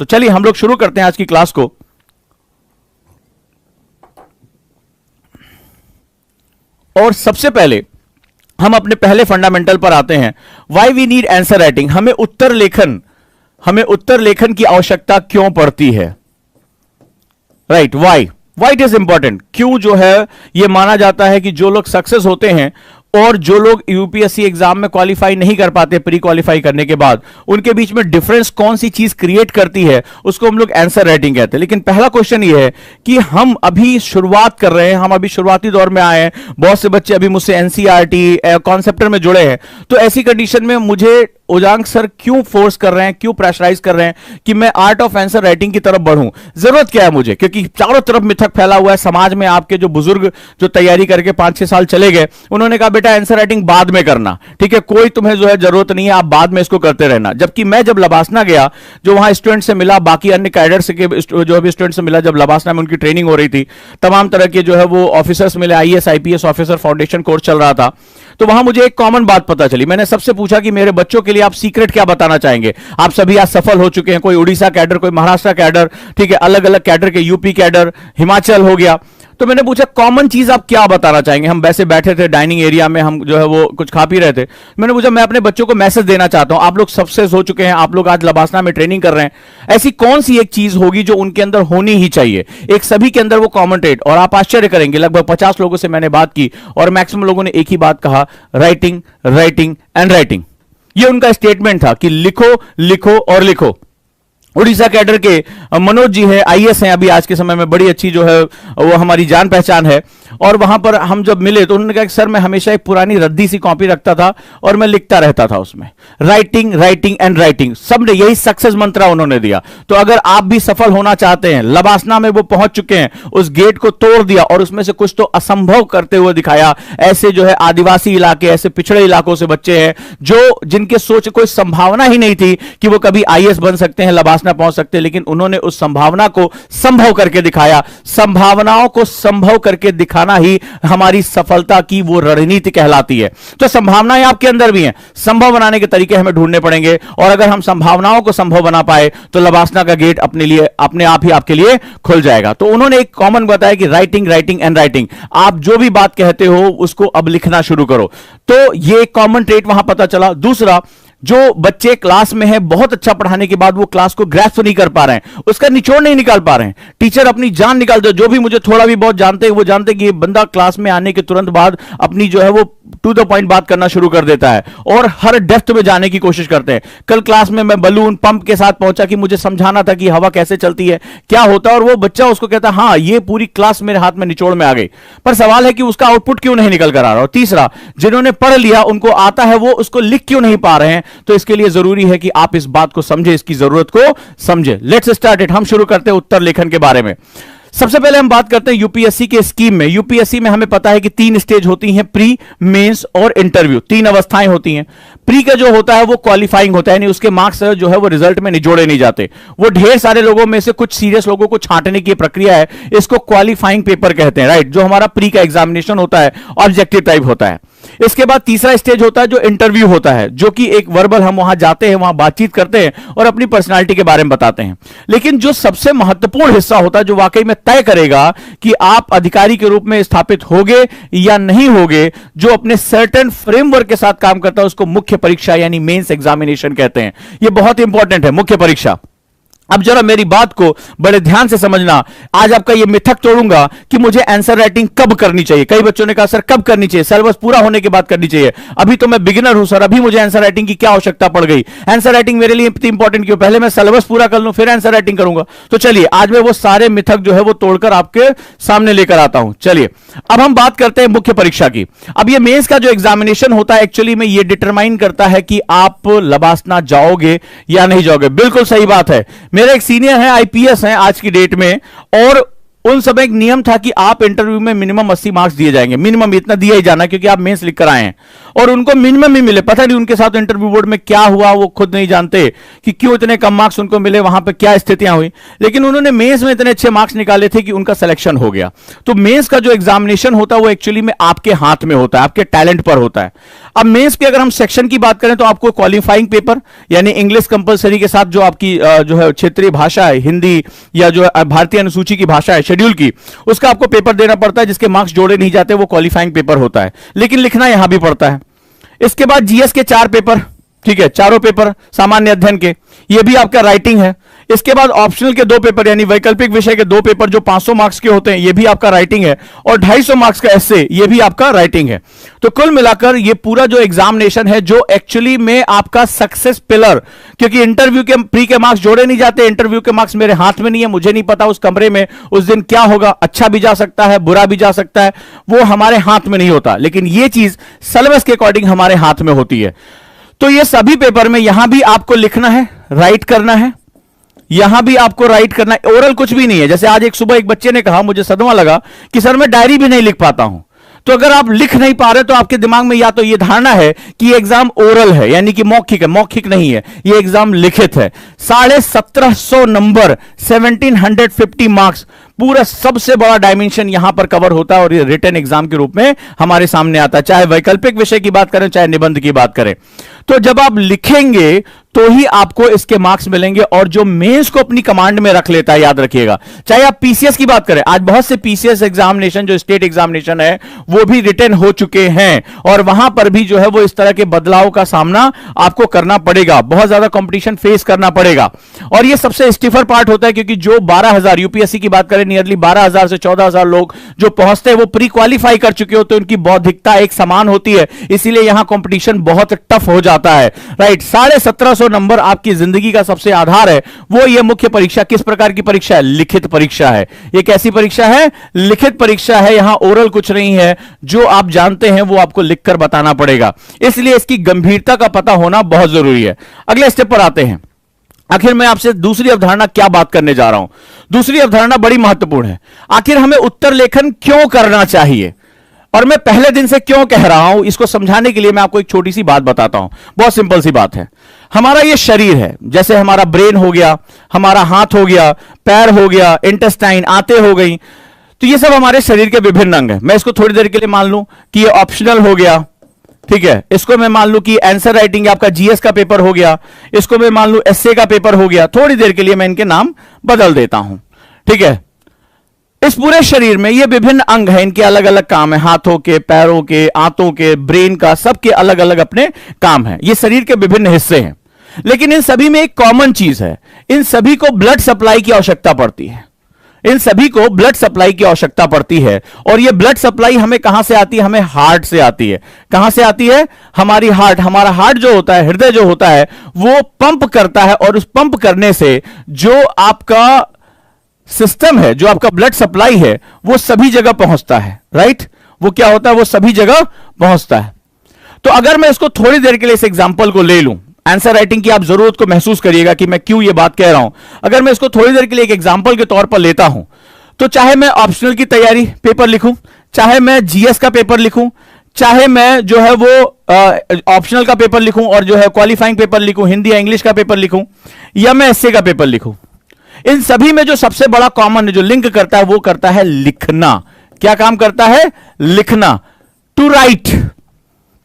तो चलिए हम लोग शुरू करते हैं आज की क्लास को। और सबसे पहले हम अपने पहले फंडामेंटल पर आते हैं। Why we need answer writing, हमें उत्तर लेखन की आवश्यकता क्यों पड़ती है, right. Why it is important. क्यों जो है यह माना जाता है कि जो लोग सक्सेस होते हैं और जो लोग यूपीएससी एग्जाम में क्वालिफाई नहीं कर पाते प्री क्वालिफाई करने के बाद, उनके बीच में डिफरेंस कौन सी चीज क्रिएट करती है, उसको हम लोग आंसर राइटिंग कहते हैं। लेकिन पहला क्वेश्चन ये है कि हम अभी शुरुआत कर रहे हैं, हम अभी शुरुआती दौर में आए हैं, बहुत से बच्चे अभी मुझसे एनसीईआरटी कॉन्सेप्टर में जुड़े हैं। तो ऐसी कंडीशन में मुझे उजांग सर क्यों फोर्स कर रहे हैं, क्यों प्रेशराइज कर रहे हैं कि मैं आर्ट ऑफ आंसर राइटिंग की तरफ बढ़ूं? जरूरत क्या है मुझे? क्योंकि चारों तरफ मिथक फैला हुआ है समाज में। आपके जो बुजुर्ग जो तैयारी करके 5-6 साल चले गए, उन्होंने कहा बेटा आंसर राइटिंग बाद में करना, ठीक है, कोई तुम्हें जो है जरूरत नहीं है, आप बाद में इसको करते रहना। जबकि मैं जब लबासना गया, जो वहां स्टूडेंट से मिला, बाकी अन्य कैडर से जो भी स्टूडेंट से मिला, जब लबासना में उनकी ट्रेनिंग हो रही थी, तमाम तरह के जो है वो ऑफिसर्स मिले, IAS IPS officer foundation course चल रहा था, तो वहां मुझे एक कॉमन बात पता चली। मैंने सबसे पूछा कि मेरे बच्चों के लिए आप सीक्रेट क्या बताना चाहेंगे? आप सभी आज सफल हो चुके हैं, कोई उड़ीसा कैडर, कोई महाराष्ट्र कैडर, ठीक है, अलग अलग कैडर के, यूपी कैडर, हिमाचल हो गया। तो मैंने पूछा कॉमन चीज आप क्या बताना चाहेंगे? हम वैसे बैठे थे डाइनिंग एरिया में, हम जो है वो कुछ खा पी रहे थे। मैंने पूछा मैं अपने बच्चों को मैसेज देना चाहता हूं, आप लोग सक्सेस हो चुके हैं, आप लोग आज लबासना में ट्रेनिंग कर रहे हैं, ऐसी कौन सी एक चीज होगी जो उनके अंदर होनी ही चाहिए, एक सभी के अंदर वो कॉमन ट्रेट? और आप आश्चर्य करेंगे, लगभग 50 लोगों से मैंने बात की और मैक्सिमम लोगों ने एक ही बात कहा, राइटिंग, राइटिंग एंड राइटिंग। ये उनका स्टेटमेंट था कि लिखो लिखो और लिखो। उड़ीसा कैडर के मनोज जी है, आईएएस हैं अभी आज के समय में, बड़ी अच्छी जो है वो हमारी जान पहचान है। और वहां पर हम जब मिले तो उन्होंने कहा कि सर मैं हमेशा एक पुरानी रद्दी सी कॉपी रखता था और मैं लिखता रहता था उसमें, राइटिंग राइटिंग एंड राइटिंग। सबने यही सक्सेस मंत्र उन्होंने दिया। तो अगर आप भी सफल होना चाहते हैं, लबासना में वो पहुंच चुके हैं, उस गेट को तोड़ दिया और उसमें से कुछ तो असंभव करते हुए दिखाया। ऐसे जो है आदिवासी इलाके, ऐसे पिछड़े इलाकों से बच्चे हैं जो जिनके सोच कोई संभावना ही नहीं थी कि वो कभी आईएएस बन सकते हैं, लबासना पहुंच सकते हैं, लेकिन उन्होंने उस संभावना को संभव करके दिखाया। संभावनाओं को संभव करके दिखाना ही हमारी सफलता की वो रणनीति कहलाती है। तो संभावनाएं आपके अंदर भी हैं, संभव बनाने के तरीके हमें ढूंढने पड़ेंगे। और अगर हम संभावनाओं को संभव बना पाए तो लबासना का गेट अपने आप ही आपके लिए खुल जाएगा। तो उन्होंने एक कॉमन बताया कि राइटिंग राइटिंग एंड राइटिंग, आप जो भी बात कहते हो उसको अब लिखना शुरू करो। तो ये कॉमन ट्रेट वहां पता चला। दूसरा, जो बच्चे क्लास में हैं, बहुत अच्छा पढ़ाने के बाद वो क्लास को ग्रैस्प नहीं कर पा रहे हैं, उसका निचोड़ नहीं निकाल पा रहे हैं, टीचर अपनी जान निकाल दो। जो भी मुझे थोड़ा भी बहुत जानते हैं वो जानते हैं कि ये बंदा क्लास में आने के तुरंत बाद अपनी जो है वो टू द पॉइंट बात करना शुरू कर देता है और हर डेप्थ में जाने की कोशिश करते हैं। कल क्लास में मैं बलून पंप के साथ पहुंचा कि मुझे समझाना था कि हवा कैसे चलती है, क्या होता है, और वो बच्चा उसको कहता हाँ ये पूरी क्लास मेरे हाथ में निचोड़ में आ गई। पर सवाल है कि उसका आउटपुट क्यों नहीं निकल कर आ रहा। और तीसरा, जिन्होंने पढ़ लिया उनको आता है, वो उसको लिख क्यों नहीं पा रहे हैं? तो इसके लिए जरूरी है कि आप इस बात को समझे, इसकी जरूरत को समझे। Let's start it. हम शुरू करते हैं उत्तर लेखन के बारे में। सबसे पहले हम बात करते हैं यूपीएससी के स्कीम में। यूपीएससी में हमें पता है कि 3 स्टेज होती हैं, प्री, मेंस और इंटरव्यू। 3 अवस्थाएं होती हैं। प्री का जो होता है वो क्वालिफाइंग होता है, यानी उसके मार्क्स जो है वो रिजल्ट में निचोड़े नहीं जाते। वो ढेर सारे लोगों में से कुछ सीरियस लोगों को छांटने की प्रक्रिया है, इसको क्वालिफाइंग पेपर कहते हैं, राइट। जो हमारा प्री का एग्जामिनेशन होता है, ऑब्जेक्टिव टाइप होता है। इसके बाद तीसरा स्टेज होता है जो इंटरव्यू होता है, जो कि एक वर्बल, हम वहां जाते हैं, वहां बातचीत करते हैं और अपनी पर्सनालिटी के बारे में बताते हैं। लेकिन जो सबसे महत्वपूर्ण हिस्सा होता है, जो वाकई में तय करेगा कि आप अधिकारी के रूप में स्थापित होगे या नहीं होगे, जो अपने सर्टेन फ्रेमवर्क के साथ काम करता है, उसको मुख्य परीक्षा यानी मेंस एग्जामिनेशन कहते हैं। यह बहुत इंपॉर्टेंट है, मुख्य परीक्षा। अब जरा मेरी बात को बड़े ध्यान से समझना। आज आपका ये मिथक तोड़ूंगा कि मुझे आंसर राइटिंग कब करनी चाहिए। कई बच्चों ने कहा सर कब करनी चाहिए? सिलेबस पूरा होने के बाद करनी चाहिए। अभी तो मैं बिगिनर हूं सर, अभी मुझे आंसर राइटिंग की क्या आवश्यकता पड़ गई? आंसर राइटिंग मेरे लिए इतनी इंपॉर्टेंट क्यों? पहले मैं सिलेबस पूरा कर लूं फिर आंसर राइटिंग करूंगा। तो चलिए आज मैं वो सारे मिथक जो है वो तोड़कर आपके सामने लेकर आता हूं। चलिए अब हम बात करते हैं मुख्य परीक्षा की। अब ये मेंस का जो एग्जामिनेशन होता है, एक्चुअली में ये डिटरमाइन करता है कि आप लबासना जाओगे या नहीं जाओगे। बिल्कुल सही बात है। मेरे एक सीनियर हैं, आईपीएस हैं आज की डेट में, और उन समय एक नियम था कि आप इंटरव्यू में मिनिमम 80 मार्क्स दिए जाएंगे, मिनिमम इतना दिया ही जाना, क्योंकि आप मेंस लिख कर आए हैं और उनको मिनिमम ही मिले। पता नहीं उनके साथ इंटरव्यू बोर्ड में क्या हुआ, वो खुद नहीं जानते कि क्यों इतने कम मार्क्स उनको मिले, वहां पर क्या स्थितियां हुई, लेकिन उन्होंने मेंस में इतने अच्छे मार्क्स निकाले थे कि उनका सिलेक्शन हो गया। तो मेंस का जो एग्जामिनेशन होता है वो एक्चुअली में आपके हाथ में होता है, आपके टैलेंट पर होता है। अब मेंस के अगर हम सेक्शन की बात करें तो आपको क्वालिफाइंग पेपर यानी इंग्लिश कंपलसरी के साथ जो आपकी जो है क्षेत्रीय भाषा है, हिंदी या जो भारतीय अनुसूची की भाषा है शेड्यूल की, उसका आपको पेपर देना पड़ता है, जिसके मार्क्स जोड़े नहीं जाते, वो क्वालिफाइंग पेपर होता है, लेकिन लिखना यहां भी पड़ता है। इसके बाद जीएस के 4 पेपर, ठीक है, चारों पेपर सामान्य अध्ययन के, ये भी आपका राइटिंग है। इसके बाद ऑप्शनल के 2 पेपर यानी वैकल्पिक विषय के 2 पेपर जो 500 मार्क्स के होते हैं, ये भी आपका राइटिंग है, और 250 मार्क्स का एस्से, ये भी आपका राइटिंग है। तो कुल मिलाकर ये पूरा जो एग्जामिनेशन है, जो एक्चुअली में आपका सक्सेस पिलर, क्योंकि इंटरव्यू के प्री के मार्क्स जोड़े नहीं जाते, इंटरव्यू के मार्क्स मेरे हाथ में नहीं है, मुझे नहीं पता उस कमरे में उस दिन क्या होगा, अच्छा भी जा सकता है, बुरा भी जा सकता है, वो हमारे हाथ में नहीं होता, लेकिन ये चीज सिलेबस के अकॉर्डिंग हमारे हाथ में होती है। तो ये सभी पेपर में यहां भी आपको लिखना है, राइट करना है, यहां भी आपको राइट करना है, ओरल कुछ भी नहीं है। जैसे आज सुबह एक बच्चे ने कहा, मुझे सदमा लगा कि सर मैं डायरी भी नहीं लिख पाता हूं। तो अगर आप लिख नहीं पा रहे तो आपके दिमाग में या तो ये धारणा है कि ये एग्जाम ओरल है यानी कि मौखिक है, मौखिक नहीं है, ये एग्जाम लिखित है। 1750 नंबर, 1750 मार्क्स, पूरा सबसे बड़ा डायमेंशन यहां पर कवर होता है और ये रिटन एग्जाम के रूप में हमारे सामने आता है, चाहे वैकल्पिक विषय की बात करें चाहे निबंध की बात करें। तो जब आप लिखेंगे तो ही आपको इसके मार्क्स मिलेंगे, और जो मेंस को अपनी कमांड में रख लेता है, याद रखिएगा, चाहे आप पीसीएस की बात करें, आज बहुत से पीसीएस एग्जामिनेशन जो स्टेट एग्जामिनेशन है वो भी रिटन हो चुके हैं, और वहां पर भी जो है वो इस तरह के बदलाव का सामना आपको करना पड़ेगा, बहुत ज्यादा कंपटीशन फेस करना पड़ेगा। और ये सबसे स्टिफर पार्ट होता है, क्योंकि जो 12,000 यूपीएससी की बात करें, नियरली 12,000 से 14,000 लोग जो पहुंचते हैं वो प्री क्वालिफाई कर चुके होते हैं, उनकी बौद्धिकता एक समान होती है, इसीलिए यहां कंपटीशन बहुत टफ हो जाता है, राइट। 1750 नंबर आपकी जिंदगी का सबसे आधार है। वो ये मुख्य परीक्षा किस प्रकार की परीक्षा है? लिखित परीक्षा है। ये कैसी परीक्षा है? लिखित परीक्षा है। यहां ओरल कुछ नहीं है, जो आप जानते हैं वो आपको लिखकर बताना पड़ेगा, इसलिए इसकी गंभीरता का पता होना बहुत जरूरी है। अगले स्टेप पर आते हैं। आखिर मैं आपसे दूसरी अवधारणा क्या बात करने जा रहा हूं। दूसरी अवधारणा बड़ी महत्वपूर्ण है। आखिर हमें उत्तर लेखन क्यों करना चाहिए, और मैं पहले दिन से क्यों कह रहा हूं, इसको समझाने के लिए मैं आपको एक छोटी सी बात बताता हूं। बहुत सिंपल सी बात है। हमारा ये शरीर है, जैसे हमारा ब्रेन हो गया, हमारा हाथ हो गया, पैर हो गया, इंटेस्टाइन, आंतें हो गई, तो ये सब हमारे शरीर के विभिन्न अंग हैं। मैं इसको थोड़ी देर के लिए मान लूं कि ये ऑप्शनल हो गया, ठीक है। इसको मैं मान लूं कि आंसर राइटिंग आपका जीएस का पेपर हो गया, इसको मैं मान लूं एसए का पेपर हो गया। थोड़ी देर के लिए मैं इनके नाम बदल देता हूं, ठीक है। इस पूरे शरीर में ये विभिन्न अंग हैं, इनके अलग अलग काम है, हाथों के, पैरों के, आंतों के, ब्रेन का, सबके अलग अलग अपने काम हैं। ये शरीर के विभिन्न हिस्से हैं, लेकिन इन सभी में एक कॉमन चीज है, इन सभी को ब्लड सप्लाई की आवश्यकता पड़ती है। इन सभी को ब्लड सप्लाई की आवश्यकता पड़ती है, और ये ब्लड सप्लाई हमें कहां से आती है? हमें हार्ट से आती है। कहां से आती है? हमारी हार्ट। हमारा हार्ट जो होता है, हृदय जो होता है, वो पंप करता है, और उस पंप करने से जो आपका सिस्टम है, जो आपका ब्लड सप्लाई है, वो सभी जगह पहुंचता है, राइट। वो क्या होता है? वो सभी जगह पहुंचता है। तो अगर मैं इसको थोड़ी देर के लिए इस एग्जांपल को ले लूं, आंसर राइटिंग की आप जरूरत को महसूस करिएगा कि मैं क्यों ये बात कह रहा हूं। अगर मैं इसको थोड़ी देर के लिए एक एग्जांपल के तौर पर लेता हूं, तो चाहे मैं ऑप्शनल की तैयारी पेपर लिखूं, चाहे मैं जीएस का पेपर लिखूं, चाहे मैं जो है वो ऑप्शनल का पेपर लिखूं और जो है क्वालिफाइंग पेपर लिखूं, हिंदी या इंग्लिश का पेपर लिखूं, या मैं एसए का पेपर लिखूं, इन सभी में जो सबसे बड़ा कॉमन जो लिंक करता है वो करता है लिखना। क्या काम करता है? लिखना, टू राइट।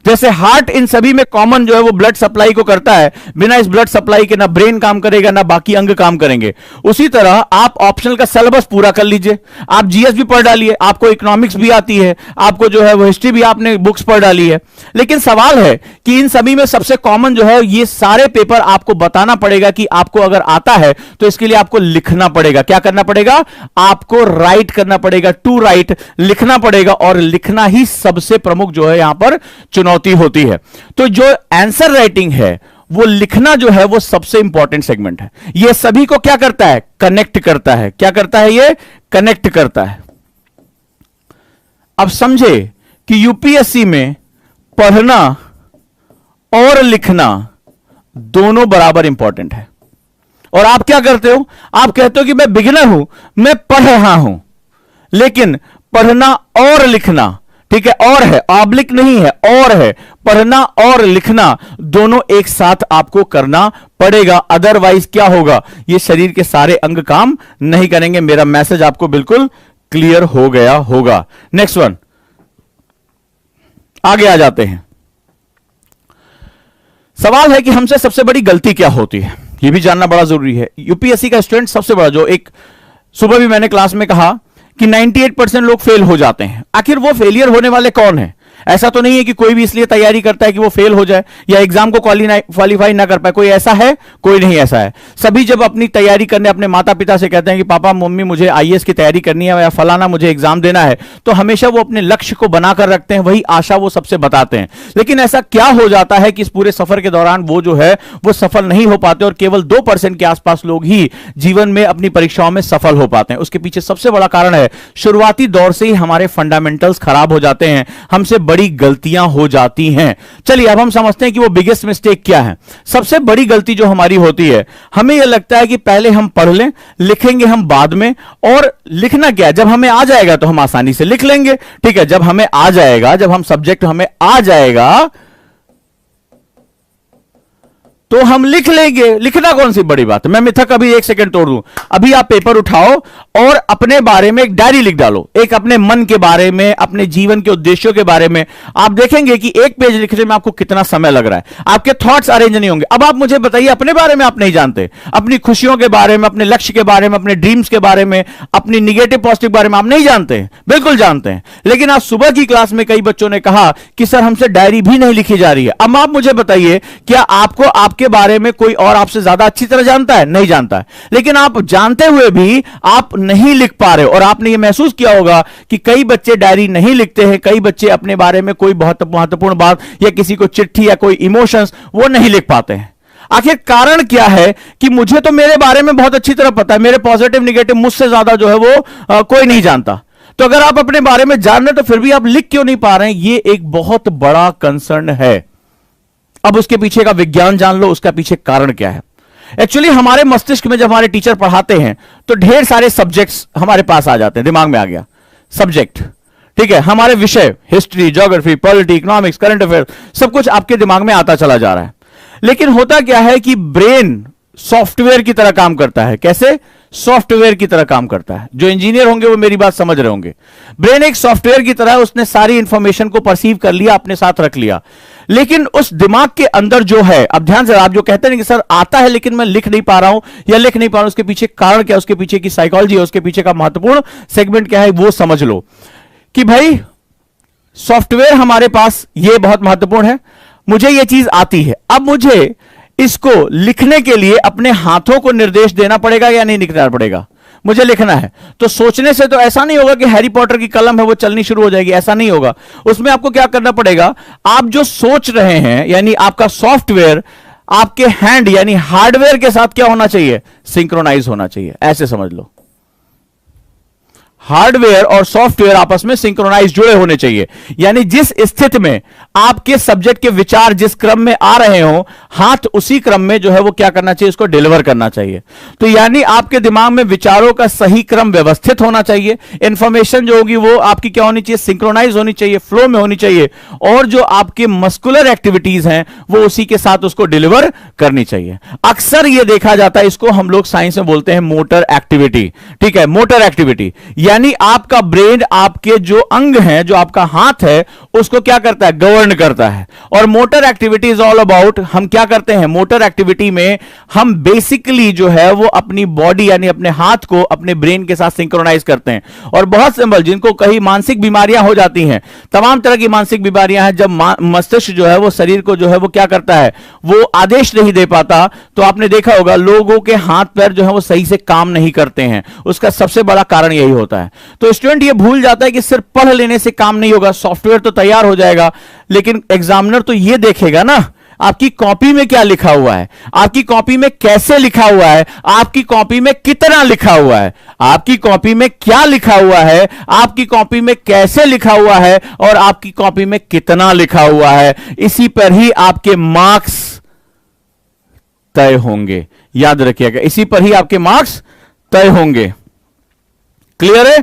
जैसे हार्ट इन सभी में कॉमन जो है वो ब्लड सप्लाई को करता है, बिना इस ब्लड सप्लाई के ना ब्रेन काम करेगा ना बाकी अंग काम करेंगे। उसी तरह आप ऑप्शनल का सिलेबस पूरा कर लीजिए, आप जीएस भी पढ़ डालिए, आपको इकोनॉमिक्स भी आती है, आपको जो है वो हिस्ट्री भी आपने बुक्स पढ़ डाली है, लेकिन सवाल है कि इन सभी में सबसे कॉमन जो है ये सारे पेपर आपको बताना पड़ेगा कि आपको अगर आता है तो इसके लिए आपको लिखना पड़ेगा। क्या करना पड़ेगा? आपको राइट करना पड़ेगा, टू राइट, लिखना पड़ेगा, और लिखना ही सबसे प्रमुख जो है यहां पर चुनौती होती है। तो जो आंसर राइटिंग है वो लिखना जो है वो सबसे इंपॉर्टेंट सेगमेंट है। ये सभी को क्या करता है? कनेक्ट करता है। क्या करता है? ये कनेक्ट करता है। अब समझे कि यूपीएससी में पढ़ना और लिखना दोनों बराबर इंपॉर्टेंट है। और आप क्या करते हो? आप कहते हो कि मैं बिगिनर हूं, मैं पढ़ रहा हूं, लेकिन पढ़ना और लिखना, ठीक है, और है, ऑब्लिक नहीं है, और है, पढ़ना और लिखना दोनों एक साथ आपको करना पड़ेगा, अदरवाइज क्या होगा, ये शरीर के सारे अंग काम नहीं करेंगे। मेरा मैसेज आपको बिल्कुल क्लियर हो गया होगा। नेक्स्ट वन, आगे आ जाते हैं। सवाल है कि हमसे सबसे बड़ी गलती क्या होती है, यह भी जानना बड़ा जरूरी है। यूपीएससी का स्टूडेंट सबसे बड़ा, जो एक सुबह भी मैंने क्लास में कहा कि 98% लोग फेल हो जाते हैं। आखिर वो फेलियर होने वाले कौन है? ऐसा तो नहीं है कि कोई भी इसलिए तैयारी करता है कि वो फेल हो जाए या एग्जाम को क्वालिफाई ना कर पाए। कोई ऐसा है? कोई नहीं ऐसा है। सभी जब अपनी तैयारी करने अपने माता पिता से कहते हैं कि पापा मम्मी मुझे आईएएस की तैयारी करनी है या फलाना मुझे एग्जाम देना है, तो हमेशा वो अपने लक्ष्य को बनाकर रखते हैं, वही आशा वो सबसे बताते हैं। लेकिन ऐसा क्या हो जाता है कि इस पूरे सफर के दौरान वो जो है वो सफल नहीं हो पाते और केवल 2% के आसपास लोग ही जीवन में अपनी परीक्षाओं में सफल हो पाते हैं। उसके पीछे सबसे बड़ा कारण है शुरुआती दौर से ही हमारे फंडामेंटल्स खराब हो जाते हैं, हमसे बड़ी गलतियां हो जाती हैं। चलिए अब हम समझते हैं कि वो बिगेस्ट मिस्टेक क्या है। सबसे बड़ी गलती जो हमारी होती है, हमें यह लगता है कि पहले हम पढ़ लें, लिखेंगे हम बाद में, और लिखना क्या है, जब हमें आ जाएगा तो हम आसानी से लिख लेंगे। ठीक है, जब हमें आ जाएगा, जब हम सब्जेक्ट हमें आ जाएगा तो हम लिख लेंगे। लिखना कौन सी बड़ी बात है। मैं मिथक अभी 1 सेकंड तोड़ दूं। अभी आप पेपर उठाओ और अपने बारे में एक डायरी लिख डालो, एक अपने मन के बारे में, अपने जीवन के उद्देश्यों के बारे में। आप देखेंगे कि एक पेज लिखने में आपको कितना समय लग रहा है, आपके थॉट्स अरेंज नहीं होंगे। अब आप मुझे बताइए, अपने बारे में आप नहीं जानते, अपनी खुशियों के बारे में, अपने लक्ष्य के बारे में, अपने ड्रीम्स के बारे में, अपनी निगेटिव पॉजिटिव बारे में आप नहीं जानते हैं? बिल्कुल जानते हैं। लेकिन आज सुबह की क्लास में कई बच्चों ने कहा कि सर हमसे डायरी भी नहीं लिखी जा रही है। अब आप मुझे बताइए, क्या आपको के बारे में कोई और आपसे ज्यादा अच्छी तरह जानता है? नहीं जानता है। लेकिन आप जानते हुए भी आप नहीं लिख पा रहे हो। और आपने ये महसूस किया होगा कि कई बच्चे डायरी नहीं लिखते हैं, कई बच्चे अपने बारे में कोई बहुत महत्वपूर्ण बात या किसी को चिट्ठी या कोई इमोशंस वो नहीं लिख पाते हैं। आखिर कारण क्या है कि मुझे तो मेरे बारे में बहुत अच्छी तरह पता है, मेरे पॉजिटिव निगेटिव मुझसे ज्यादा जो है वो कोई नहीं जानता। तो अगर आप अपने बारे में जान रहे तो फिर भी आप लिख क्यों नहीं पा रहे हैं? ये एक बहुत बड़ा कंसर्न है। अब उसके पीछे का विज्ञान जान लो, उसका पीछे कारण क्या है। एक्चुअली हमारे मस्तिष्क में जब हमारे टीचर पढ़ाते हैं तो ढेर सारे सब्जेक्ट्स हमारे पास आ जाते हैं। दिमाग में आ गया सब्जेक्ट, ठीक है, हमारे विषय history, geography, polity, economics, current affair, सब कुछ आपके दिमाग में आता चला जा रहा है। लेकिन होता क्या है कि ब्रेन सॉफ्टवेयर की तरह काम करता है। कैसे? सॉफ्टवेयर की तरह काम करता है। जो इंजीनियर होंगे वो मेरी बात समझ रहे होंगे। ब्रेन एक सॉफ्टवेयर की तरह, उसने सारी इंफॉर्मेशन को परसीव कर लिया, अपने साथ रख लिया। लेकिन उस दिमाग के अंदर जो है, अब ध्यान से, आप जो कहते हैं कि सर आता है लेकिन मैं लिख नहीं पा रहा हूं या लिख नहीं पा रहा हूं, उसके पीछे कारण क्या है, उसके पीछे की साइकोलॉजी है, उसके पीछे का महत्वपूर्ण सेगमेंट क्या है, वो समझ लो। कि भाई सॉफ्टवेयर हमारे पास ये बहुत महत्वपूर्ण है, मुझे ये चीज आती है, अब मुझे इसको लिखने के लिए अपने हाथों को निर्देश देना पड़ेगा या नहीं लिखना पड़ेगा? मुझे लिखना है। तो सोचने से तो ऐसा नहीं होगा कि हैरी पॉटर की कलम है वो चलनी शुरू हो जाएगी, ऐसा नहीं होगा। उसमें आपको क्या करना पड़ेगा, आप जो सोच रहे हैं, यानी आपका सॉफ्टवेयर आपके हैंड यानी हार्डवेयर के साथ क्या होना चाहिए? सिंक्रोनाइज होना चाहिए। ऐसे समझ लो, हार्डवेयर और सॉफ्टवेयर आपस में सिंक्रोनाइज जुड़े होने चाहिए। यानी जिस स्थिति में आपके सब्जेक्ट के विचार जिस क्रम में आ रहे हो, हाथ उसी क्रम में जो है वो क्या करना चाहिए, उसको डिलीवर करना चाहिए। तो यानी आपके दिमाग में विचारों का सही क्रम व्यवस्थित होना चाहिए। इंफॉर्मेशन जो होगी वो आपकी क्या होनी चाहिए? सिंक्रोनाइज होनी चाहिए, फ्लो में होनी चाहिए। और जो आपके मस्कुलर एक्टिविटीज हैं वो उसी के साथ उसको डिलीवर करनी चाहिए। अक्सर ये देखा जाता है, इसको हम लोग साइंस में बोलते हैं मोटर एक्टिविटी। ठीक है, मोटर एक्टिविटी यानी आपका ब्रेन आपके जो अंग हैं, जो आपका हाथ है, उसको क्या करता है? गवर्न करता है। और motor activity is all about, हम क्या करते हैं मोटर एक्टिविटी में? हम बेसिकली जो है वो अपनी बॉडी यानी अपने हाथ को अपने ब्रेन के साथ सिंक्रोनाइज करते हैं। और बहुत सिंपल, जिनको कहीं मानसिक बीमारियां हो जाती हैं, तमाम तरह की मानसिक बीमारियां हैं, जब मस्तिष्क जो है वो शरीर को जो है वो क्या करता है, वो आदेश नहीं दे पाता, तो आपने देखा होगा लोगों के हाथ पैर जो है वो सही से काम नहीं करते हैं। उसका सबसे बड़ा कारण यही होता है। तो स्टूडेंट ये भूल जाता है कि सिर्फ पढ़ लेने से काम नहीं होगा। सॉफ्टवेयर तो तैयार हो जाएगा, लेकिन एग्जामिनर तो ये देखेगा ना आपकी कॉपी में क्या लिखा हुआ है, आपकी कॉपी में कैसे लिखा हुआ है, आपकी कॉपी में कितना लिखा हुआ है, आपकी कॉपी में क्या लिखा हुआ है, आपकी कॉपी में कैसे लिखा हुआ है, और आपकी कॉपी में कितना लिखा हुआ है। इसी पर ही आपके मार्क्स तय होंगे। याद रखिएगा, इसी पर ही आपके मार्क्स तय होंगे। क्लियर है?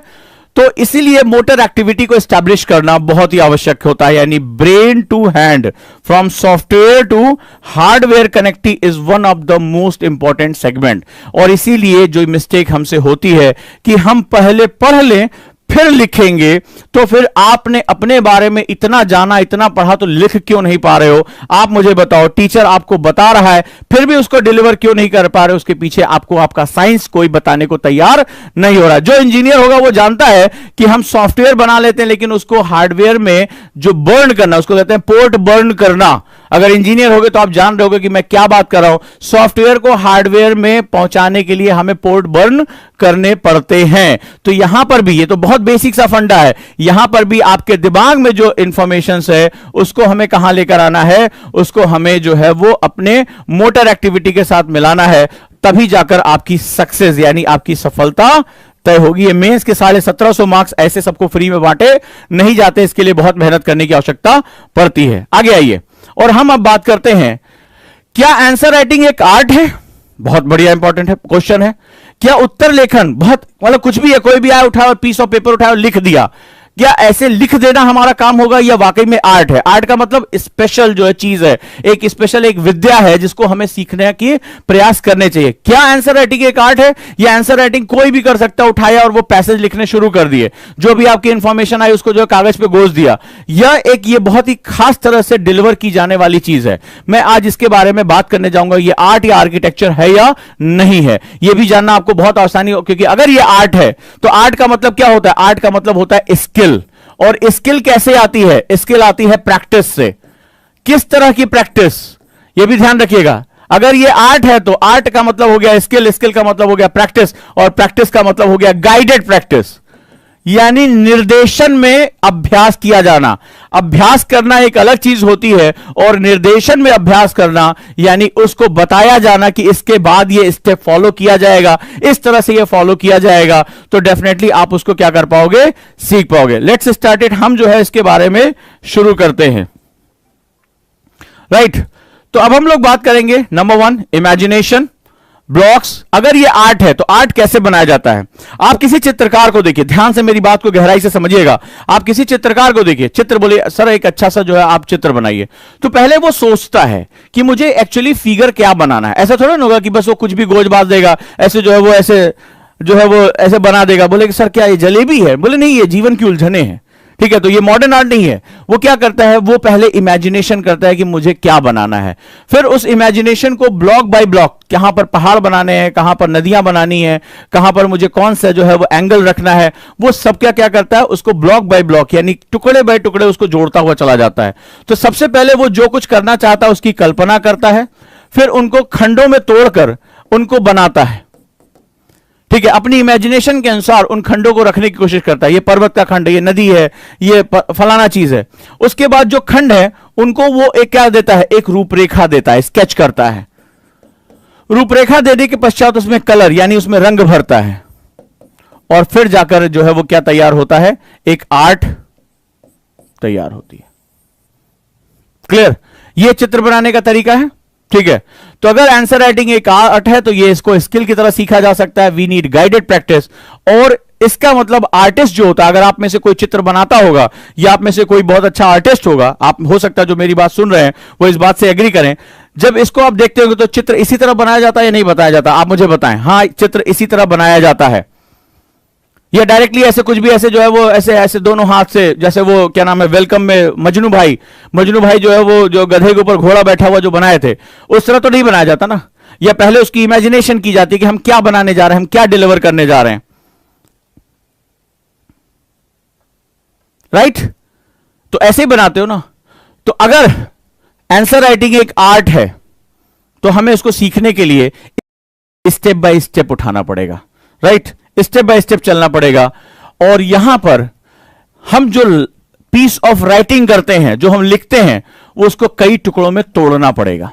तो इसीलिए मोटर एक्टिविटी को एस्टैब्लिश करना बहुत ही आवश्यक होता है, यानी brain to hand from software to hardware connecting is one of the most important segment. और इसीलिए जो मिस्टेक हमसे होती है कि हम पहले पढ़ लें फिर लिखेंगे, तो फिर आपने अपने बारे में इतना जाना, इतना पढ़ा, तो लिख क्यों नहीं पा रहे हो? आप मुझे बताओ, टीचर आपको बता रहा है फिर भी उसको डिलीवर क्यों नहीं कर पा रहे हो? उसके पीछे आपको आपका साइंस कोई बताने को तैयार नहीं हो रहा। जो इंजीनियर होगा वो जानता है कि हम सॉफ्टवेयर बना लेते हैं, लेकिन उसको हार्डवेयर में जो बर्न करना, उसको कहते हैं पोर्ट बर्न करना। अगर इंजीनियर होगे तो आप जान रहे होगे कि मैं क्या बात कर रहा हूं। सॉफ्टवेयर को हार्डवेयर में पहुंचाने के लिए हमें पोर्ट बर्न करने पड़ते हैं। तो यहां पर भी, ये तो बहुत बेसिक सा फंडा है, यहां पर भी आपके दिमाग में जो इंफॉर्मेशन है उसको हमें कहां लेकर आना है? उसको हमें जो है वो अपने मोटर एक्टिविटी के साथ मिलाना है, तभी जाकर आपकी सक्सेस यानी आपकी सफलता तय होगी। ये मेंस के 1750 मार्क्स ऐसे सबको फ्री में बांटे नहीं जाते, इसके लिए बहुत मेहनत करने की आवश्यकता पड़ती है। आगे आइए और हम अब बात करते हैं, क्या आंसर राइटिंग एक आर्ट है? बहुत बढ़िया इंपॉर्टेंट है क्वेश्चन है। क्या उत्तर लेखन, बहुत मतलब कुछ भी है, कोई भी आया उठाया पीस ऑफ पेपर उठाया और लिख दिया, क्या ऐसे लिख देना हमारा काम होगा या वाकई में आर्ट है? आर्ट का मतलब स्पेशल जो है चीज है, एक स्पेशल एक विद्या है जिसको हमें सीखने की प्रयास करने चाहिए। क्या आंसर राइटिंग एक आर्ट है? या आंसर राइटिंग कोई भी कर सकता है, उठाया और वो पैसेज लिखने शुरू कर दिए, जो भी आपकी इंफॉर्मेशन आई उसको जो कागज पे गोज दिया। यह एक ये बहुत ही खास तरह से डिलीवर की जाने वाली चीज है। मैं आज इसके बारे में बात करने जाऊंगा, ये आर्ट या आर्किटेक्चर है या नहीं है, यह भी जानना आपको बहुत आसानी हो, क्योंकि अगर ये आर्ट है तो आर्ट का मतलब क्या होता है? आर्ट का मतलब होता है स्किल। और स्किल कैसे आती है? स्किल आती है प्रैक्टिस से। किस तरह की प्रैक्टिस, यह भी ध्यान रखिएगा। अगर ये आर्ट है तो आर्ट का मतलब हो गया स्किल, स्किल का मतलब हो गया प्रैक्टिस, और प्रैक्टिस का मतलब हो गया गाइडेड प्रैक्टिस, यानी निर्देशन में अभ्यास किया जाना। अभ्यास करना एक अलग चीज होती है, और निर्देशन में अभ्यास करना यानी उसको बताया जाना कि इसके बाद ये स्टेप फॉलो किया जाएगा, इस तरह से ये फॉलो किया जाएगा, तो डेफिनेटली आप उसको क्या कर पाओगे? सीख पाओगे। Let's start it. हम जो है इसके बारे में शुरू करते हैं, राइट। तो अब हम लोग बात करेंगे नंबर 1, इमेजिनेशन ब्लॉक्स। अगर ये आर्ट है तो आर्ट कैसे बनाया जाता है? आप किसी चित्रकार को देखिए, ध्यान से मेरी बात को गहराई से समझिएगा। आप किसी चित्रकार को देखिए, चित्र बोले सर एक अच्छा सा जो है आप चित्र बनाइए, तो पहले वो सोचता है कि मुझे एक्चुअली फिगर क्या बनाना है। ऐसा थोड़ा ना होगा कि बस वो कुछ भी गोज बाज देगा, ऐसे जो है वो ऐसे जो है वो ऐसे बना देगा। बोले कि सर क्या ये जलेबी है? बोले नहीं, ये जीवन की उलझने हैं। ठीक है, तो ये मॉडर्न आर्ट नहीं है। वो क्या करता है? वो पहले इमेजिनेशन करता है कि मुझे क्या बनाना है, फिर उस इमेजिनेशन को ब्लॉक बाय ब्लॉक, कहां पर पहाड़ बनाने हैं, कहां पर नदियां बनानी है, कहां पर मुझे कौन सा जो है वो एंगल रखना है, वो सब क्या करता है? उसको ब्लॉक बाय ब्लॉक यानी टुकड़े बाय टुकड़े उसको जोड़ता हुआ चला जाता है। तो सबसे पहले वो जो कुछ करना चाहता है उसकी कल्पना करता है, फिर उनको खंडों में तोड़कर उनको बनाता है। ठीक है, अपनी इमेजिनेशन के अनुसार उन खंडों को रखने की कोशिश करता है। ये पर्वत का खंड है, ये नदी है, ये फलाना चीज है। उसके बाद जो खंड है उनको वो एक क्या देता है? एक रूपरेखा देता है, स्केच करता है। रूपरेखा देने के पश्चात उसमें कलर यानी उसमें रंग भरता है, और फिर जाकर जो है वो क्या तैयार होता है? एक आर्ट तैयार होती है। क्लियर? ये चित्र बनाने का तरीका है। ठीक है, तो अगर आंसर राइटिंग एक आर्ट है तो ये इसको स्किल की तरह सीखा जा सकता है। We need guided practice. और इसका मतलब आर्टिस्ट जो होता है, अगर आप में से कोई चित्र बनाता होगा या आप में से कोई बहुत अच्छा आर्टिस्ट होगा, आप हो सकता है जो मेरी बात सुन रहे हैं वो इस बात से एग्री करें, जब इसको आप देखते होंगे तो चित्र इसी तरह बनाया जाता है या नहीं बताया जाता? आप मुझे बताएं। हाँ, चित्र इसी तरह बनाया जाता है, या डायरेक्टली ऐसे कुछ भी ऐसे जो है वो ऐसे ऐसे दोनों हाथ से, जैसे वो क्या नाम है वेलकम में मजनू भाई जो है वो जो गधे के ऊपर घोड़ा बैठा हुआ जो बनाए थे, उस तरह तो नहीं बनाया जाता ना। या पहले उसकी इमेजिनेशन की जाती है कि हम क्या बनाने जा रहे हैं, हम क्या डिलीवर करने जा रहे हैं, राइट? तो ऐसे ही बनाते हो ना। तो अगर आंसर राइटिंग एक आर्ट है तो हमें उसको सीखने के लिए स्टेप बाय स्टेप उठाना पड़ेगा, राइट? स्टेप बाय स्टेप चलना पड़ेगा। और यहां पर हम जो पीस ऑफ राइटिंग करते हैं, जो हम लिखते हैं, वो उसको कई टुकड़ों में तोड़ना पड़ेगा।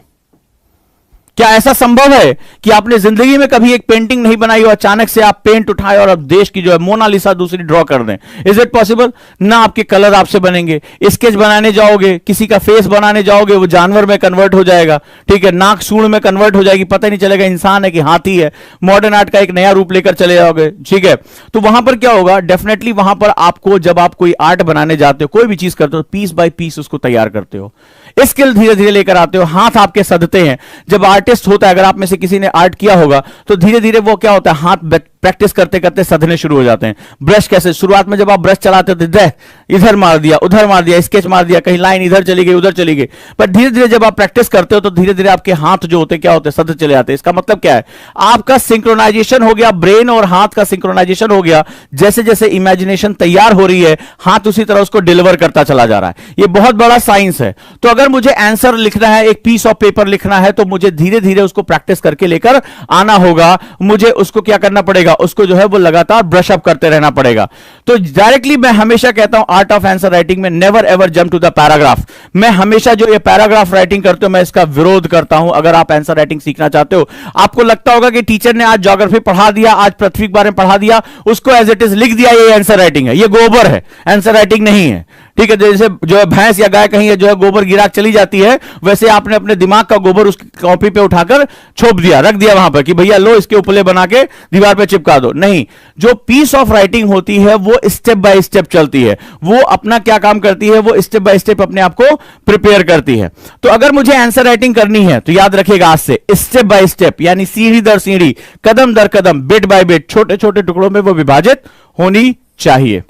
क्या ऐसा संभव है कि आपने जिंदगी में कभी एक पेंटिंग नहीं बनाई हो, अचानक से आप पेंट उठाए और अब देश की जो है मोनालिसा दूसरी ड्रॉ कर दें? Is it possible? ना आपके कलर आपसे बनेंगे, स्केच बनाने जाओगे, किसी का फेस बनाने जाओगे, वो जानवर में कन्वर्ट हो जाएगा, ठीक है, नाक सूंड में कन्वर्ट हो जाएगी, पता नहीं चलेगा इंसान है कि हाथी है, मॉडर्न आर्ट का एक नया रूप लेकर चले जाओगे, ठीक है। तो वहां पर क्या होगा, डेफिनेटली वहां पर आपको, जब आप कोई आर्ट बनाने जाते हो, कोई भी चीज करते हो, पीस बाय पीस उसको तैयार करते हो, स्किल धीरे धीरे लेकर आते हो, हाथ आपके सधते हैं। जब आर्टिस्ट होता है, अगर आप में से किसी ने आर्ट किया होगा, तो धीरे धीरे वो क्या होता है, हाथ प्रैक्टिस करते करते सधने शुरू हो जाते हैं। ब्रश कैसे, शुरुआत में जब आप ब्रश चलाते थे, इधर मार दिया, उधर मार दिया, स्केच मार दिया, कहीं लाइन इधर चली गई, उधर चली गई, पर धीरे धीरे जब आप प्रैक्टिस करते हो तो धीरे धीरे आपके हाथ जो होते क्या होते, सधते चले जाते हैं। इसका मतलब क्या है, आपका सिंक्रोनाइजेशन हो गया, ब्रेन और हाथ का सिंक्रोनाइजेशन हो गया। जैसे जैसे इमेजिनेशन तैयार हो रही है, हाथ उसी तरह उसको डिलीवर करता चला जा रहा है। ये बहुत बड़ा साइंस है। तो अगर मुझे आंसर लिखना है, एक पीस ऑफ पेपर लिखना है, तो मुझे धीरे धीरे उसको प्रैक्टिस करके लेकर आना होगा। मुझे उसको क्या करना पड़ेगा, उसको जो है वो लगातार ब्रश अप करते रहना पड़ेगा। तो डायरेक्टली मैं हमेशा कहता हूं, आर्ट ऑफ आंसर राइटिंग में never ever jump to the paragraph. मैं हमेशा जो ये पैराग्राफ राइटिंग करते हो, मैं इसका विरोध करता हूं। अगर आप आंसर राइटिंग सीखना चाहते हो, आपको लगता होगा कि टीचर ने आज ज्योग्राफी पढ़ा दिया, आज पृथ्वी के बारे में पढ़ा दिया, उसको एज इट इज लिख दिया, ये आंसर राइटिंग है। ये गोबर है, आंसर राइटिंग नहीं है, ठीक है। जैसे जो है भैंस या गाय कहीं जो है गोबर गिरा चली जाती है, वैसे आपने अपने दिमाग का गोबर उस कॉपी पे उठाकर छोप दिया, रख दिया वहां पर कि भैया लो इसके उपले बना के दीवार पे चिपका दो। नहीं, जो पीस ऑफ राइटिंग होती है वो स्टेप बाय स्टेप चलती है। वो अपना क्या काम करती है, वो स्टेप बाय स्टेप अपने आप को प्रिपेयर करती है। तो अगर मुझे आंसर राइटिंग करनी है तो याद रखिएगा, आज से स्टेप बाय स्टेप, यानी सीढ़ी दर सीढ़ी, कदम दर कदम, बिट बाय बिट, छोटे छोटे टुकड़ों में वो विभाजित होनी चाहिए।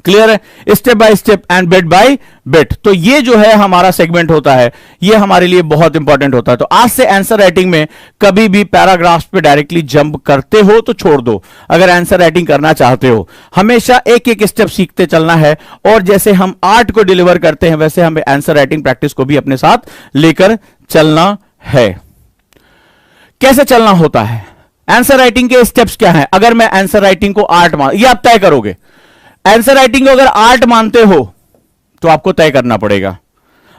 क्लियर है? Step by step and bit by bit. तो ये जो है हमारा सेगमेंट होता है, ये हमारे लिए बहुत इंपॉर्टेंट होता है। तो आज से आंसर राइटिंग में कभी भी पैराग्राफ्स पे डायरेक्टली जंप करते हो तो छोड़ दो। अगर आंसर राइटिंग करना चाहते हो, हमेशा एक एक स्टेप सीखते चलना है। और जैसे हम आर्ट को डिलीवर करते हैं, वैसे हमें आंसर राइटिंग प्रैक्टिस को भी अपने साथ लेकर चलना है। कैसे चलना होता है, आंसर राइटिंग के स्टेप्स क्या है? अगर मैं आंसर राइटिंग को आर्ट मान, ये आप तय करोगे। आंसर राइटिंग को अगर आर्ट मानते हो तो आपको तय करना पड़ेगा,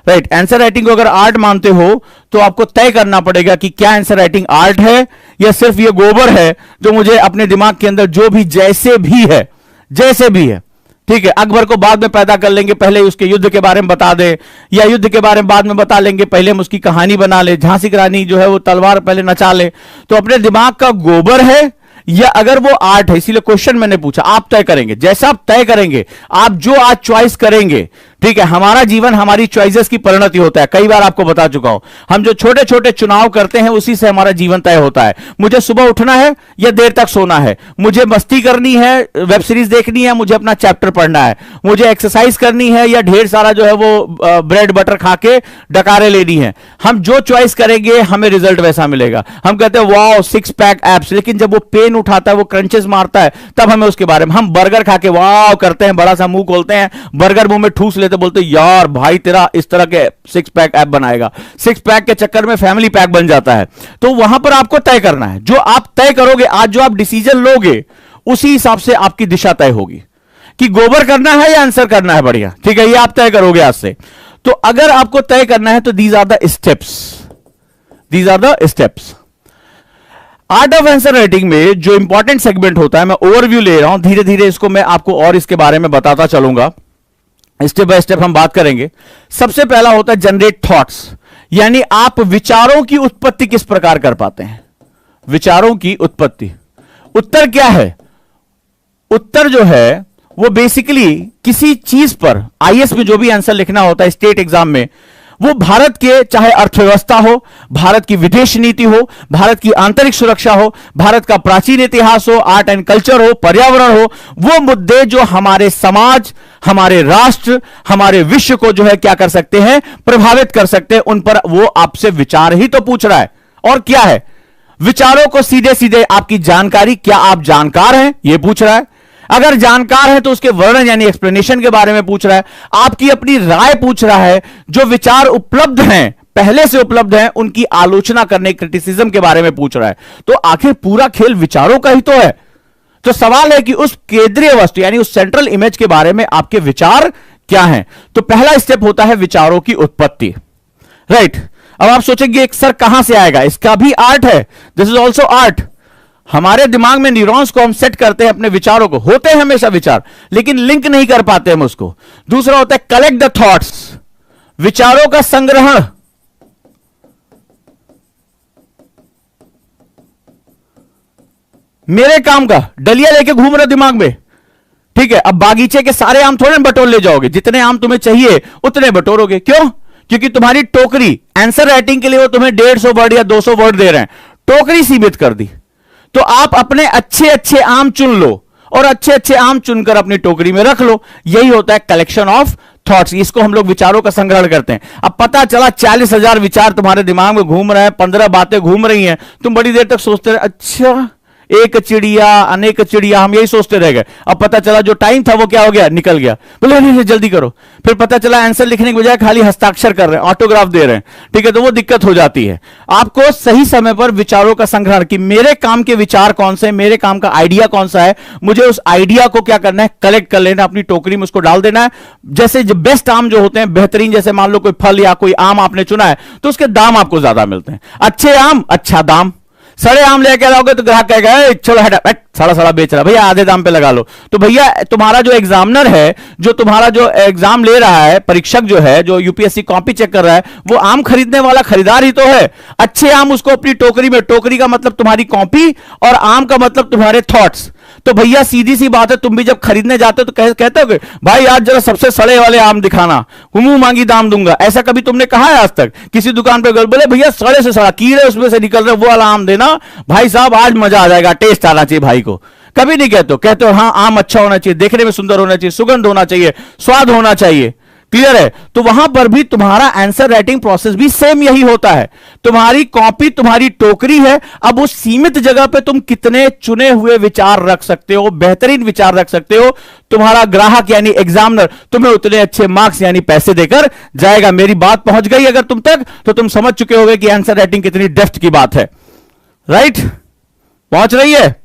राइट। आंसर राइटिंग को अगर आर्ट मानते हो तो आपको तय करना पड़ेगा कि क्या आंसर राइटिंग आर्ट है या सिर्फ ये गोबर है जो मुझे अपने दिमाग के अंदर जो भी जैसे भी है, ठीक है। अकबर को बाद में पैदा कर लेंगे, पहले उसके युद्ध के बारे में बता दे, या युद्ध के बारे में बाद में बता लेंगे, पहले हम उसकी कहानी बना ले। झांसी की रानी जो है वो तलवार पहले नचा ले। तो अपने दिमाग का गोबर है या अगर वो आर्ट है, इसीलिए क्वेश्चन मैंने पूछा, आप तय करेंगे। जैसा आप तय करेंगे, आप जो आज चॉइस करेंगे, ठीक है। हमारा जीवन हमारी चॉइसेस की परिणति होता है। कई बार आपको बता चुका हूं, हम जो छोटे छोटे चुनाव करते हैं उसी से हमारा जीवन तय होता है। मुझे सुबह उठना है या देर तक सोना है, मुझे मस्ती करनी है, वेब सीरीज देखनी है, मुझे अपना चैप्टर पढ़ना है, मुझे एक्सरसाइज करनी है या ढेर सारा जो है वो ब्रेड बटर खा के डकारे लेनी है। हम जो चॉइस करेंगे हमें रिजल्ट वैसा मिलेगा। हम कहते हैं वाओ 6 पैक एब्स, लेकिन जब वो पेन उठाता है, वो क्रंचेस मारता है, तब हमें उसके बारे में, हम बर्गर खा के वाओ करते हैं, बड़ा सा मुंह खोलते हैं, बर्गर मुंह में ठूस लेते, बोलते यार भाई तेरा इस तरह के 6 पैक ऐप बनाएगा। 6 पैक के चक्कर में फैमिली पैक बन जाता है। तो वहां पर आपको तय करना है, जो आप तय करोगे, आज जो आप डिसीजन लोगे उसी हिसाब से आपकी दिशा तय होगी कि गोबर करना है या आंसर करना है। बढ़िया, ठीक है, ये आप तय करोगे आज से। तो अगर आपको तय करना है तो these are the steps. Art of answer writing में जो इंपॉर्टेंट सेगमेंट होता है, मैं ओवरव्यू ले रहा हूं, धीरे धीरे इसको मैं आपको और इसके बारे में बताता चलूंगा, स्टेप बाय स्टेप हम बात करेंगे। सबसे पहला होता है जनरेट थॉट्स, यानी आप विचारों की उत्पत्ति किस प्रकार कर पाते हैं। विचारों की उत्पत्ति, उत्तर क्या है? उत्तर जो है वो बेसिकली किसी चीज पर, आईएएस में जो भी आंसर लिखना होता है स्टेट एग्जाम में, वो भारत के चाहे अर्थव्यवस्था हो, भारत की विदेश नीति हो, भारत की आंतरिक सुरक्षा हो, भारत का प्राचीन इतिहास हो, आर्ट एंड कल्चर हो, पर्यावरण हो, वो मुद्दे जो हमारे समाज, हमारे राष्ट्र, हमारे विश्व को जो है क्या कर सकते हैं, प्रभावित कर सकते हैं, उन पर वो आपसे विचार ही तो पूछ रहा है। और क्या है? विचारों को सीधे सीधे आपकी जानकारी, क्या आप जानकार हैं, यह पूछ रहा है। अगर जानकार है तो उसके वर्णन यानी एक्सप्लेनेशन के बारे में पूछ रहा है। आपकी अपनी राय पूछ रहा है। जो विचार उपलब्ध हैं, पहले से उपलब्ध हैं, उनकी आलोचना करने, क्रिटिसिज्म के बारे में पूछ रहा है। तो आखिर पूरा खेल विचारों का ही तो है। तो सवाल है कि उस केंद्रीय वस्तु यानी उस सेंट्रल इमेज के बारे में आपके विचार क्या हैं। तो पहला स्टेप होता है विचारों की उत्पत्ति, राइट। अब आप सोचेंगे सर कहां से आएगा, इसका भी आर्ट है, दिस इज ऑल्सो आर्ट। हमारे दिमाग में न्यूरॉन्स को हम सेट करते हैं अपने विचारों को, होते हैं हमेशा विचार, लेकिन लिंक नहीं कर पाते हम उसको। दूसरा होता है कलेक्ट द थॉट्स, विचारों का संग्रहण। मेरे काम का डलिया लेके घूम रहे दिमाग में, ठीक है। अब बागीचे के सारे आम थोड़े बटोर ले जाओगे, जितने आम तुम्हें चाहिए उतने बटोरोगे। क्यों? क्योंकि तुम्हारी टोकरी आंसर राइटिंग के लिए वो तुम्हें 150 वर्ड या 200 वर्ड दे रहे हैं, टोकरी सीमित कर दी। तो आप अपने अच्छे अच्छे आम चुन लो और अच्छे अच्छे आम चुनकर अपनी टोकरी में रख लो। यही होता है कलेक्शन ऑफ थॉट्स। इसको हम लोग विचारों का संग्रहण करते हैं। अब पता चला 40,000 विचार तुम्हारे दिमाग में घूम रहे हैं, 15 बातें घूम रही हैं, तुम बड़ी देर तक सोचते रहे, अच्छा एक चिड़िया अनेक चिड़िया, हम यही सोचते रह गए। अब पता चला जो टाइम था वो क्या हो गया, निकल गया। बोले नहीं जल्दी करो, फिर पता चला आंसर लिखने के बजाय खाली हस्ताक्षर कर रहे हैं, ऑटोग्राफ दे रहे हैं, ठीक है, तो वो दिक्कत हो जाती है। आपको सही समय पर विचारों का संग्रहण, कि मेरे काम के विचार कौन से, मेरे काम का आइडिया कौन सा है, मुझे उस आइडिया को क्या करना है, कलेक्ट कर लेना, अपनी टोकरी में उसको डाल देना है। जैसे बेस्ट आम जो होते हैं, बेहतरीन, जैसे मान लो कोई फल या कोई आम आपने चुना है तो उसके दाम आपको ज्यादा मिलते हैं। अच्छे आम अच्छा दाम, सड़े आम लेके आओगे तो ग्राहक कहेगा चलो हटा, सड़ा सड़ा बेच रहा, भैया आधे दाम पे लगा लो। तो भैया तुम्हारा जो एग्जामिनर है, जो तुम्हारा जो एग्जाम ले रहा है, परीक्षक जो है, जो यूपीएससी कॉपी चेक कर रहा है, वो आम खरीदने वाला खरीदार ही तो है। अच्छे आम उसको अपनी टोकरी में, टोकरी का मतलब तुम्हारी कॉपी और आम का मतलब तुम्हारे थॉट्स। तो भैया सीधी सी बात है, तुम भी जब खरीदने जाते हो तो कहते हो कि भाई आज जरा सबसे सड़े वाले आम दिखाना, मुंह मांगी दाम दूंगा। ऐसा कभी तुमने कहा है आज तक किसी दुकान पे? बोले भैया सड़े से सड़ा, कीड़े उसमें से निकल रहे, वो वाला आम देना भाई साहब, आज मजा आ जाएगा, टेस्ट आना चाहिए भाई को। कभी नहीं कहते हो, कहते हो हाँ आम अच्छा होना चाहिए, देखने में सुंदर होना चाहिए, सुगंध होना चाहिए, स्वाद होना चाहिए। क्लियर है? तो वहां पर भी तुम्हारा आंसर राइटिंग प्रोसेस भी सेम यही होता है। तुम्हारी कॉपी तुम्हारी टोकरी है, अब उस सीमित जगह पे तुम कितने चुने हुए विचार रख सकते हो, बेहतरीन विचार रख सकते हो। तुम्हारा ग्राहक यानी एग्जामिनर तुम्हें उतने अच्छे मार्क्स यानी पैसे देकर जाएगा। मेरी बात पहुंच गई अगर तुम तक, तो तुम समझ चुके होगे कि आंसर राइटिंग कितनी डेप्थ की बात है। राइट? पहुंच रही है?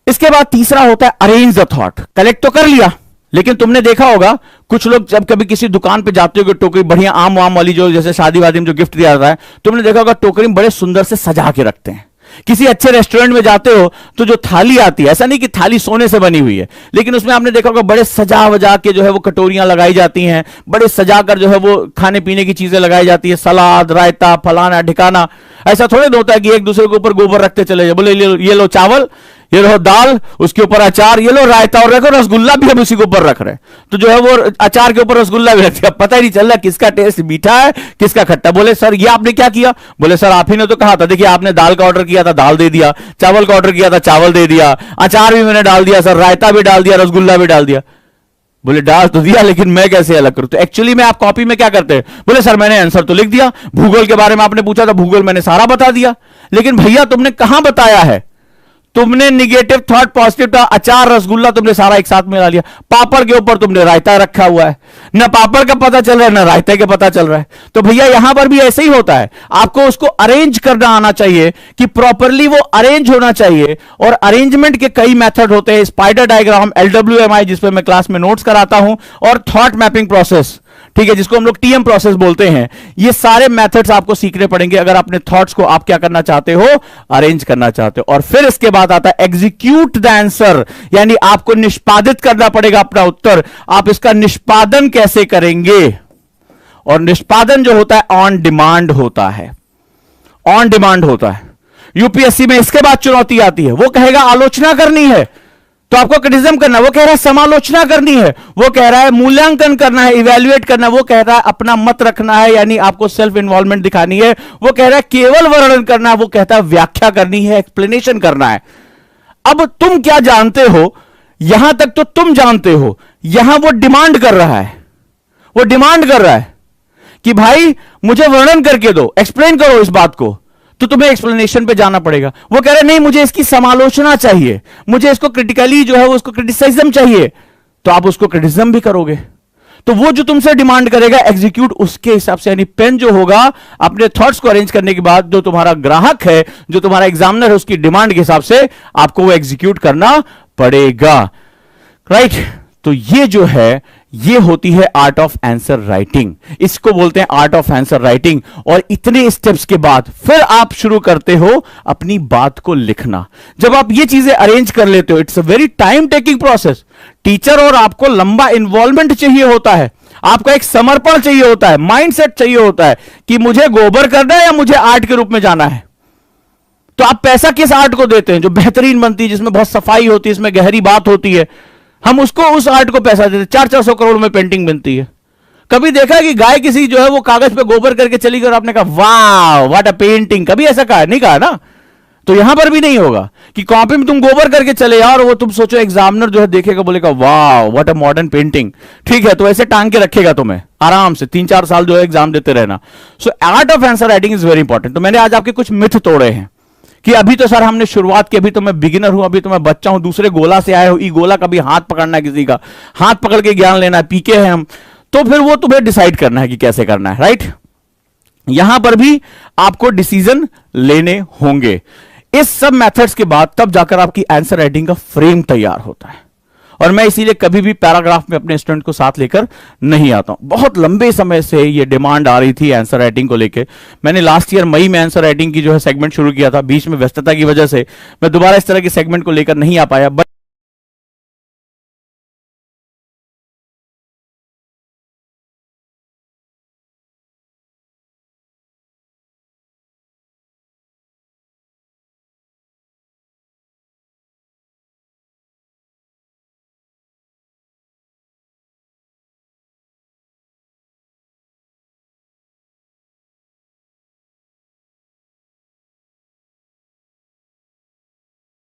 इसके बाद तीसरा होता है अरेंज द थॉट। कलेक्ट तो कर लिया, लेकिन तुमने देखा होगा कुछ लोग जब कभी किसी दुकान पे जाते हो, टोकरी बढ़िया आम वाम वाली, जो जैसे शादी वादी में जो गिफ्ट दिया जाता है, तुमने देखा होगा टोकरी में बड़े सुंदर से सजा के रखते हैं। किसी अच्छे रेस्टोरेंट में जाते हो तो जो थाली आती है, ऐसा नहीं कि थाली सोने से बनी हुई है, लेकिन उसमें आपने देखा होगा बड़े सजा वजा के जो है वो कटोरियां लगाई जाती हैं, बड़े सजाकर जो है वो खाने पीने की चीजें लगाई जाती है, सलाद, रायता, फलाना ढिकाना। ऐसा थोड़े ना होता है कि एक दूसरे के ऊपर गोबर रखते चले जाए, बोले ये लो चावल, ये लो दाल, उसके ऊपर अचार, ये लो रायता, और रखो रसगुल्ला भी हम उसी के ऊपर रख रहे हैं। तो जो है वो अचार के ऊपर रसगुल्ला भी रखते हैं, पता ही नहीं चल रहा किसका टेस्ट मीठा है किसका खट्टा। बोले सर ये आपने क्या किया? बोले सर आप ही ने तो कहा था, देखिए आपने दाल का ऑर्डर किया था, दाल दे दिया, चावल का ऑर्डर किया था, चावल दे दिया, अचार भी मैंने डाल दिया सर, रायता भी डाल दिया, रसगुल्ला भी डाल दिया। बोले डाल तो दिया, लेकिन मैं कैसे अलग करूं? तो एक्चुअली में आप कॉपी में क्या करते हैं? बोले सर मैंने आंसर तो लिख दिया, भूगोल के बारे में आपने पूछा था, भूगोल मैंने सारा बता दिया, लेकिन भैया तुमने कहां बताया है? तुमने निगेटिव थॉट पॉजिटिव था, अचार रसगुल्ला तुमने सारा एक साथ मिला लिया। पापड़ के ऊपर तुमने रायता रखा हुआ है, न पापड़ का पता चल रहा है न रायते का पता चल रहा है। तो भैया यहां पर भी ऐसे ही होता है, आपको उसको अरेंज करना आना चाहिए कि प्रॉपरली वो अरेंज होना चाहिए। और अरेंजमेंट के कई मेथड होते हैं, स्पाइडर डायग्राम, LWMI जिसपे मैं क्लास में नोट्स कराता हूं, और थॉट मैपिंग प्रोसेस, ठीक है, जिसको हम लोग TM प्रोसेस बोलते हैं। ये सारे मेथड्स आपको सीखने पड़ेंगे अगर अपने थॉट्स को आप क्या करना चाहते हो, अरेंज करना चाहते हो। और फिर इसके बाद आता है एग्जीक्यूट द आंसर, यानी आपको निष्पादित करना पड़ेगा अपना उत्तर। आप इसका निष्पादन कैसे करेंगे? और निष्पादन जो होता है ऑन डिमांड होता है, ऑन डिमांड होता है। यूपीएससी में इसके बाद चुनौती आती है, वो कहेगा आलोचना करनी है तो आपको क्रिटिसिज्म करना, वो कह रहा है समालोचना करनी है, वो कह रहा है मूल्यांकन करना है, इवैल्यूएट करना है, वो कह रहा है अपना मत रखना है, यानी आपको सेल्फ इन्वॉल्वमेंट दिखानी है, वो कह रहा है केवल वर्णन करना है, वो कहता है व्याख्या करनी है, एक्सप्लेनेशन करना है। अब तुम क्या जानते हो? यहां तक तो तुम जानते हो, यहां वो डिमांड कर रहा है, वो डिमांड कर रहा है कि भाई मुझे वर्णन करके दो, एक्सप्लेन करो इस बात को, तो तुम्हें एक्सप्लेनेशन पे जाना पड़ेगा। वो कह रहे नहीं मुझे इसकी समालोचना चाहिए, मुझे इसको क्रिटिकली जो है उसको क्रिटिसाइज्म चाहिए, तो आप उसको क्रिटिसिज्म भी करोगे। तो वो जो तुमसे डिमांड करेगा एग्जीक्यूट उसके हिसाब से, यानी पेन जो होगा अपने थॉट्स को अरेंज करने के बाद, जो तुम्हारा ग्राहक है, जो तुम्हारा एग्जामिनर है, उसकी डिमांड के हिसाब से आपको वो एग्जीक्यूट करना पड़ेगा। राइट? तो ये जो है ये होती है आर्ट ऑफ आंसर राइटिंग, इसको बोलते हैं आर्ट ऑफ आंसर राइटिंग। और इतने स्टेप्स के बाद फिर आप शुरू करते हो अपनी बात को लिखना। जब आप ये चीजें अरेंज कर लेते हो, it's a very time taking process. Teacher और आपको लंबा इन्वॉल्वमेंट चाहिए होता है, आपका एक समर्पण चाहिए होता है, माइंडसेट चाहिए होता है कि मुझे गोबर करना है या मुझे आर्ट के रूप में जाना है। तो आप पैसा किस आर्ट को देते हैं? जो बेहतरीन बनती है, जिसमें बहुत सफाई होती है, इसमें गहरी बात होती है, हम उसको, उस आर्ट को पैसा देते हैं। 400 करोड़ में पेंटिंग बनती है। कभी देखा कि गाय किसी जो है वो कागज पे गोबर करके चली गई और आपने कहा वाह व्हाट अ पेंटिंग? कभी ऐसा कहा नहीं? कहा ना। तो यहां पर भी नहीं होगा कि कॉपी में तुम गोबर करके चले यार, वो तुम सोचो एग्जामिनर जो है देखेगा, बोलेगा वाह व्हाट अ मॉडर्न पेंटिंग। ठीक है, तो ऐसे टांग के रखेगा तुम्हें आराम से 3-4 साल जो है एग्जाम देते रहना। So art of answer writing is very important. तो मैंने आज आपके कुछ मिथ तोड़े हैं कि अभी तो सर हमने शुरुआत की, अभी तो मैं बिगिनर हूं, अभी तो मैं बच्चा हूं, दूसरे गोला से आए हो, ई गोला कभी हाथ पकड़ना है, किसी का हाथ पकड़ के ज्ञान लेना है, पीके हैं हम, तो फिर वो तुम्हें डिसाइड करना है कि कैसे करना है, राइट। यहां पर भी आपको डिसीजन लेने होंगे। इस सब मेथड्स के बाद तब जाकर आपकी आंसर राइटिंग का फ्रेम तैयार होता है। और मैं इसीलिए कभी भी पैराग्राफ में अपने स्टूडेंट को साथ लेकर नहीं आता हूं। बहुत लंबे समय से ये डिमांड आ रही थी आंसर राइटिंग को लेके। मैंने लास्ट ईयर मई में आंसर राइटिंग की जो है सेगमेंट शुरू किया था, बीच में व्यस्तता की वजह से मैं दोबारा इस तरह के सेगमेंट को लेकर नहीं आ पाया।